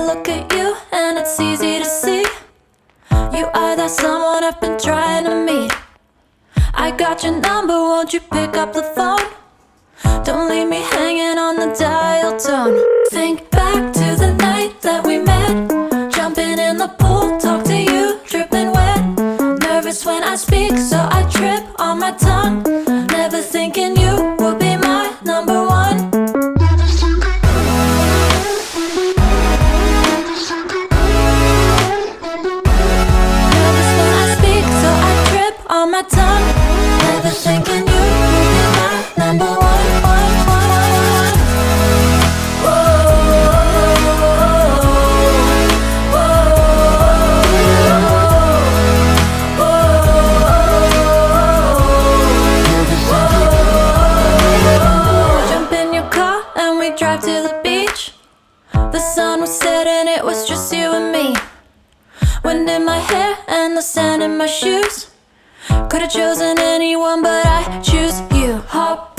look at you and it's easy to see. You are that someone I've been trying to meet. I got your number, won't you pick up the phone? Don't leave me hanging on the dial tone. Think back to the night that we met, jumping in the pool, talk to you, dripping wet. Nervous when I speak, so I trip on my tongue. Never thinking you would be my number one. Nervous when I speak, so I trip on my tongue. Never thinking you would be my number one. Drive to the beach. The sun was setting, it was just you and me. Wind in my hair and the sand in my shoes. Could've chosen anyone, but I choose you. Hop